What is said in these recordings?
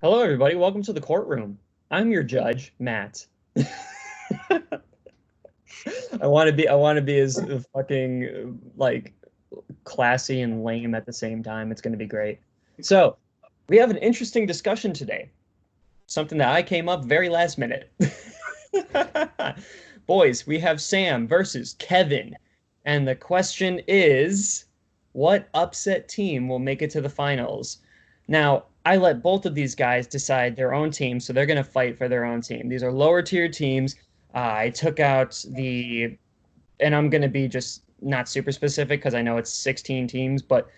Hello, everybody. Welcome to the courtroom. I'm your judge, Matt. I want to be as fucking like classy and lame at the same time. It's going to be great. So, we have an interesting discussion today. Something that I came up very last minute. Boys, we have Sam versus Kevin. And the question is, what upset team will make it to the finals? Now, I let both of these guys decide their own team, so they're going to fight for their own team. These are lower tier teams. I took out and I'm going to be just not super specific because I know it's 16 teams, but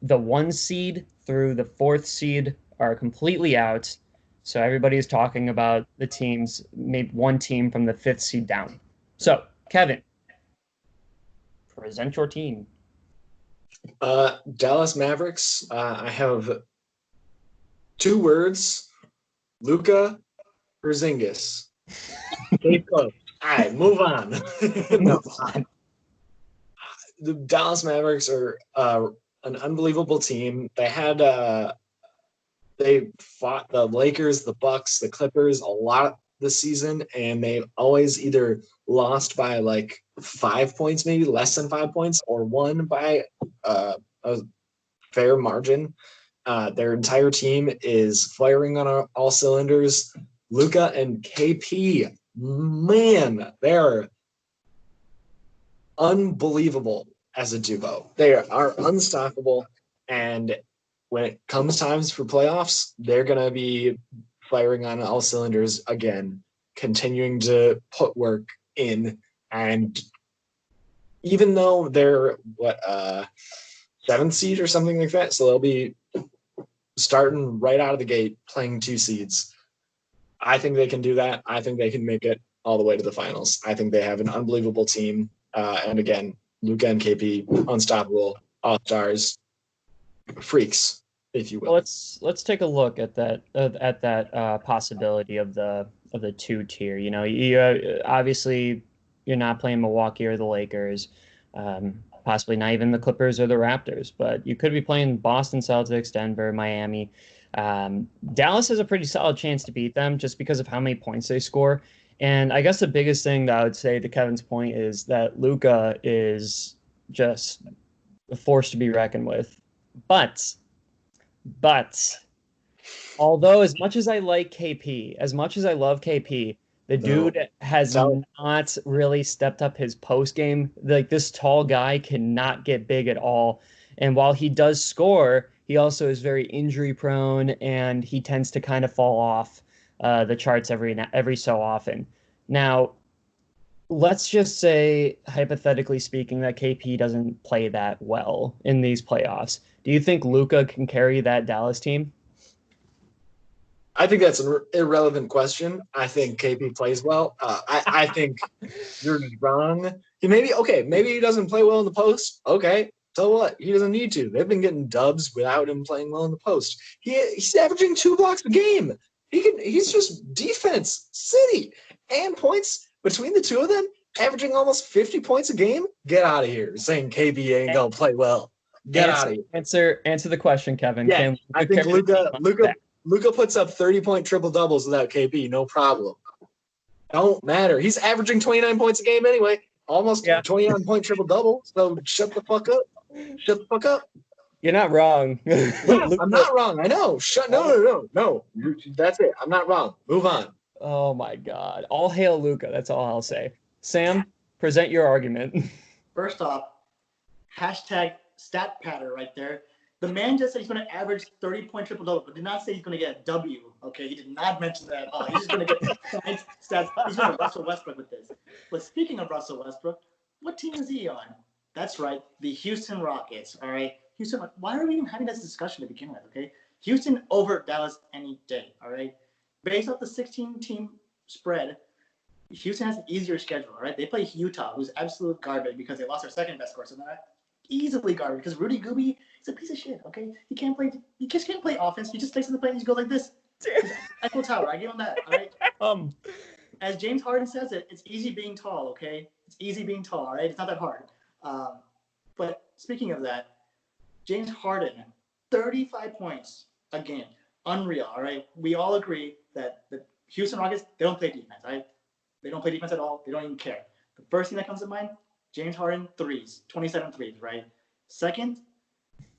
the one seed through the fourth seed are completely out. So everybody is talking about the teams, maybe one team from the fifth seed down. So, Kevin, present your team. Dallas Mavericks. I have two words: Luka Porzingis. Case closed. All right, move on. No, the Dallas Mavericks are an unbelievable team. They fought the Lakers, the Bucks, the Clippers a lot this season, and they always either lost by like 5 points, maybe less than 5 points, or won by a fair margin. Their entire team is firing on all cylinders. Luka and KP, man, they're unbelievable as a duo. They are unstoppable. And when it comes times for playoffs, they're going to be firing on all cylinders again, continuing to put work in. And even though they're seventh seed or something like that, so they'll be starting right out of the gate playing two seeds. I think they can do that. I think they can make it all the way to the finals. I think they have an unbelievable team. And again, Luka and KP, unstoppable, all stars, freaks, if you will. Well, let's take a look at that possibility of the two tier. You obviously you're not playing Milwaukee or the Lakers, possibly not even the Clippers or the Raptors, but you could be playing Boston Celtics, Denver, Miami. Dallas has a pretty solid chance to beat them just because of how many points they score. And I guess the biggest thing that I would say to Kevin's point is that Luka is just a force to be reckoned with. But although as much as I like KP, as much as I love KP, the dude has not really stepped up his post game. Like this tall guy cannot get big at all. And while he does score, he also is very injury prone and he tends to kind of fall off the charts every so often. Now, let's just say, hypothetically speaking, that KP doesn't play that well in these playoffs. Do you think Luka can carry that Dallas team? I think that's an irrelevant question. I think KP plays well. I think you're wrong. Maybe he doesn't play well in the post. Okay, so what? He doesn't need to. They've been getting dubs without him playing well in the post. He's averaging 2 blocks a game. He's just defense city and points between the two of them, averaging almost 50 points a game. Get out of here, saying KP ain't gonna play well. Get out of here. Answer the question, Kevin. Yeah, I think Luka puts up 30-point triple doubles without KP, no problem. Don't matter. He's averaging 29 points a game anyway. Almost 29-point triple double. So shut the fuck up. Shut the fuck up. You're not wrong. Yeah, I'm not wrong. I know. No. That's it. I'm not wrong. Move on. Oh my God. All hail Luka. That's all I'll say. Sam, present your argument. First off, hashtag stat patter right there. The man just said he's going to average 30-point triple-double, but did not say he's going to get a W. Okay, he did not mention that at all. He's just going to get points, stats. He's going to Russell Westbrook with this. But speaking of Russell Westbrook, what team is he on? That's right, the Houston Rockets. All right, Houston. Why are we even having this discussion to begin with? Okay, Houston over Dallas any day. All right, based off the 16-team spread, Houston has an easier schedule. All right, they play Utah, who's absolute garbage because they lost their second best scorer. So they're easily garbage because Rudy Gobert is a piece of shit. Okay, he can't play. He just can't play offense. He just takes in the play and he goes like this. Eiffel Tower. I give him that. All right. As James Harden says it's easy being tall. Okay, it's easy being tall. All right, it's not that hard. But speaking of that, James Harden, 35 points a game. unreal. All right, we all agree that the Houston Rockets, they don't play defense. Right, they don't play defense at all. They don't even care. The first thing that comes to mind, James Harden threes, 27 threes, right? Second,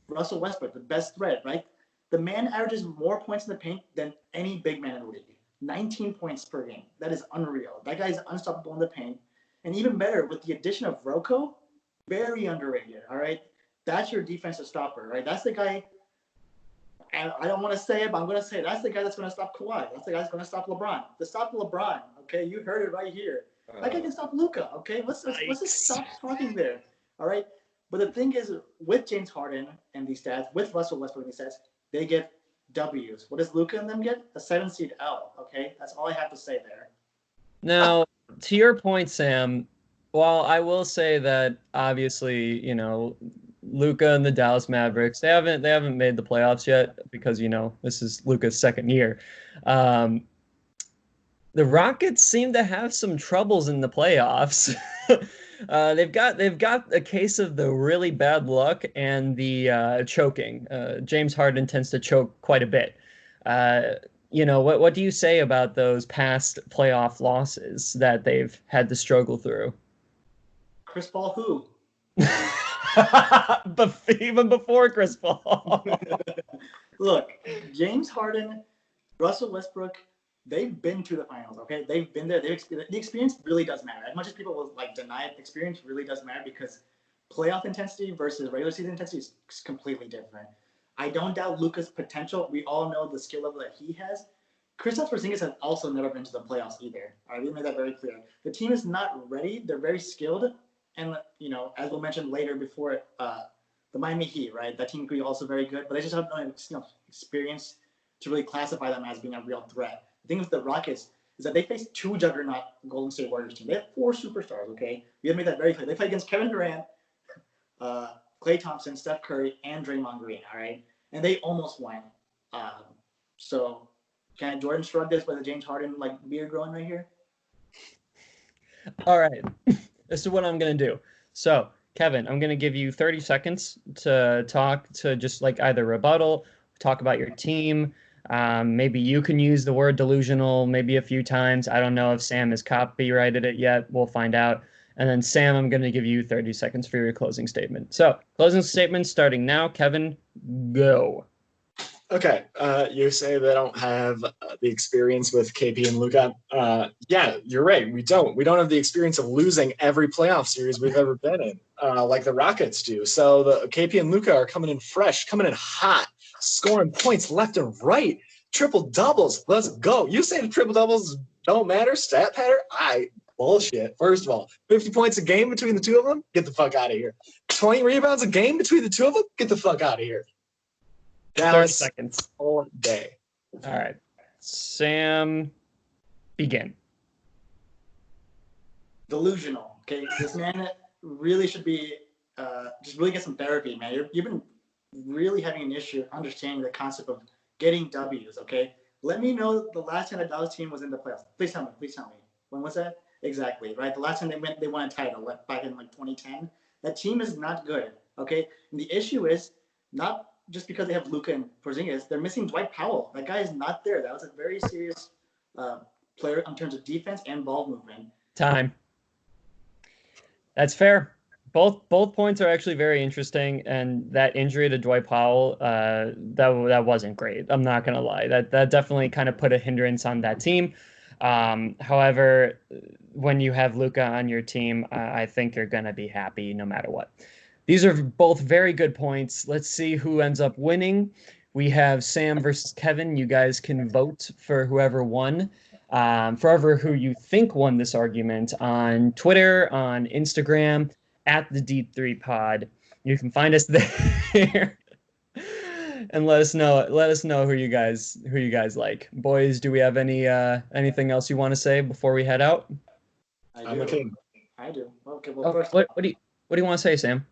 Russell Westbrook, the best threat, right? The man averages more points in the paint than any big man in the league. 19 points per game. That is unreal. That guy is unstoppable in the paint. And even better, with the addition of Rocco, very underrated, all right? That's your defensive stopper, right? That's the guy, I don't want to say it, but I'm going to say it. That's the guy that's going to stop Kawhi. That's the guy that's going to stop LeBron. To stop LeBron, okay? You heard it right here. That guy can stop Luka, okay? Let's just stop talking there, all right? But the thing is, with James Harden and these stats, with Russell Westbrook and these stats, they get W's. What does Luka and them get? A 7-seed L, okay? That's all I have to say there. Now, to your point, Sam, while I will say that obviously, Luka and the Dallas Mavericks, they haven't made the playoffs yet because, this is Luka's second year. The Rockets seem to have some troubles in the playoffs. They've got a case of the really bad luck and the choking. James Harden tends to choke quite a bit. What do you say about those past playoff losses that they've had to struggle through? Chris Paul who? But even before Chris Paul. Look, James Harden, Russell Westbrook, they've been to the finals, okay? They've been there. The experience really does matter. As much as people will deny it, experience really does matter because playoff intensity versus regular season intensity is completely different. I don't doubt Luka's potential. We all know the skill level that he has. Kristaps Porzingis has also never been to the playoffs either. All right, we made that very clear. The team is not ready. They're very skilled, and as we'll mention later, before the Miami Heat, right? That team could be also very good, but they just have no experience to really classify them as being a real threat. The thing with the Rockets is that they face two juggernaut Golden State Warriors team. They have 4 superstars. Okay, we have made that very clear. They play against Kevin Durant, Klay Thompson, Steph Curry, and Draymond Green. All right, and they almost won. So can Jordan shrug this with a James Harden beard growing right here? All right, this is what I'm gonna do. So Kevin, I'm gonna give you 30 seconds to talk, to just either rebuttal, talk about your team. Maybe you can use the word delusional maybe a few times. I don't know if Sam has copyrighted it yet. We'll find out. And then Sam, I'm going to give you 30 seconds for your closing statement. So closing statement starting now. Kevin, go. Okay. You say they don't have the experience with KP and Luka. Yeah, you're right. We don't. We don't have the experience of losing every playoff series we've ever been in, like the Rockets do. So the KP and Luka are coming in fresh, coming in hot, scoring points left and right, triple doubles. Let's go. You say the triple doubles don't matter, stat pattern? Bullshit. First of all, 50 points a game between the two of them? Get the fuck out of here. 20 rebounds a game between the two of them? Get the fuck out of here. Dallas 30 seconds. All day. All right. Sam, begin. Delusional. Okay, this man really should be just really get some therapy, man. You've been really having an issue understanding the concept of getting W's. Okay, let me know the last time the Dallas team was in the playoffs. Please tell me. Please tell me. When was that? Exactly, right? The last time they won a title, back in 2010. That team is not good. Okay, and the issue is not just because they have Luka and Porzingis, they're missing Dwight Powell. That guy is not there. That was a very serious player in terms of defense and ball movement. Time. That's fair. Both points are actually very interesting, and that injury to Dwight Powell, that wasn't great. I'm not gonna lie. That definitely kind of put a hindrance on that team. However, when you have Luka on your team, I think you're gonna be happy no matter what. These are both very good points. Let's see who ends up winning. We have Sam versus Kevin. You guys can vote for whoever won. For who you think won this argument on Twitter, on Instagram, at the Deep 3 Pod. You can find us there. And let us know who you guys like. Boys, do we have anything else you want to say before we head out? I'm a king. I do. Okay, well, first, what do you want to say, Sam?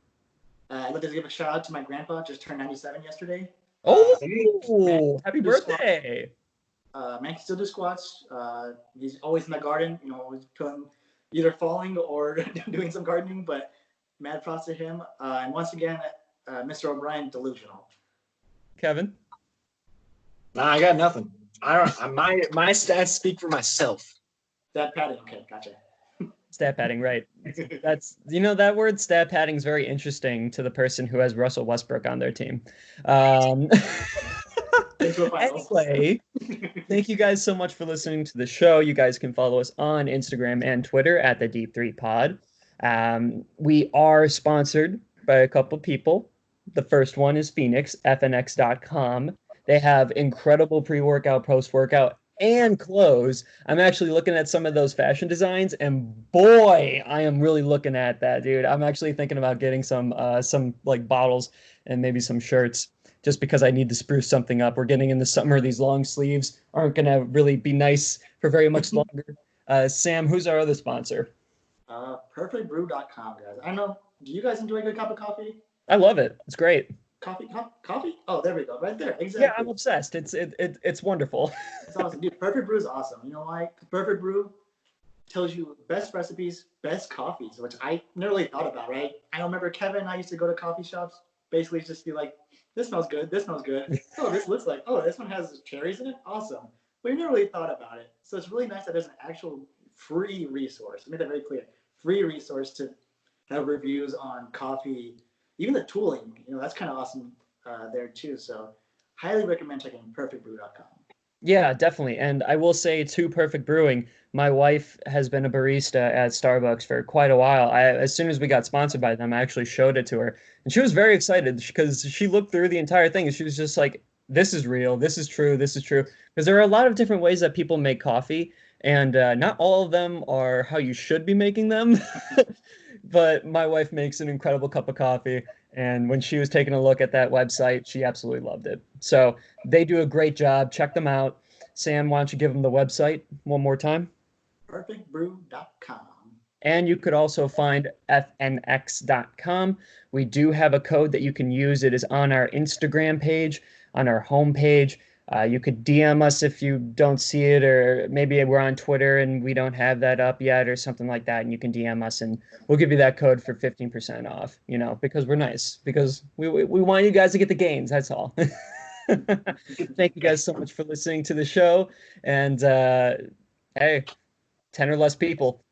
I'd like to give a shout out to my grandpa. Just turned 97 yesterday. Happy birthday! Man can still do squats. He's always in the garden, always either falling or doing some gardening. But mad props to him. And once again, Mr. O'Brien, delusional. Kevin? Nah, I got nothing. I don't. My stats speak for myself. That padding. Okay, gotcha. Stat padding, right? That's that word stat padding is very interesting to the person who has Russell Westbrook on their team. Um, Into a finals. anyway, thank you guys so much for listening to the show. You guys can follow us on Instagram and Twitter at the Deep Three Pod. We are sponsored by a couple people. The first one is Phoenix, fnx.com. They have incredible pre-workout, post-workout, and clothes. I'm actually looking at some of those fashion designs, and boy, I am really looking at that, dude. I'm actually thinking about getting some like bottles and maybe some shirts just because I need to spruce something up. We're getting in the summer. These long sleeves aren't going to really be nice for very much longer. Sam, who's our other sponsor? Perfectbrew.com, guys. I don't know. Do you guys enjoy a good cup of coffee? I love it. It's great. Coffee? Oh, there we go. Right there. Yeah, Exactly. I'm obsessed. It's wonderful. It's awesome. Dude, Perfect Brew is awesome. You know why? Perfect Brew tells you best recipes, best coffees, which I never really thought about, right? I remember Kevin and I used to go to coffee shops, basically just be like, this smells good, this smells good. Oh, this looks like, oh, this one has cherries in it. Awesome. But we never really thought about it. So it's really nice that there's an actual free resource. I made that very clear. Free resource to have reviews on coffee, even the tooling. That's kind of awesome there too. So highly recommend checking perfectbrew.com. Yeah, definitely. And I will say to Perfect Brewing, my wife has been a barista at Starbucks for quite a while. As soon as we got sponsored by them, I actually showed it to her, and she was very excited because she looked through the entire thing and she was just like, "This is real. This is true. This is true." Because there are a lot of different ways that people make coffee, and not all of them are how you should be making them. But my wife makes an incredible cup of coffee, and when she was taking a look at that website, she absolutely loved it. So they do a great job. Check them out. Sam, why don't you give them the website one more time? Perfectbrew.com. And you could also find fnx.com. We do have a code that you can use. It is on our Instagram page, on our homepage. You could DM us if you don't see it, or maybe we're on Twitter and we don't have that up yet, or something like that. And you can DM us, and we'll give you that code for 15% off. Because we're nice, because we want you guys to get the gains. That's all. Thank you guys so much for listening to the show. And hey, 10 or less people.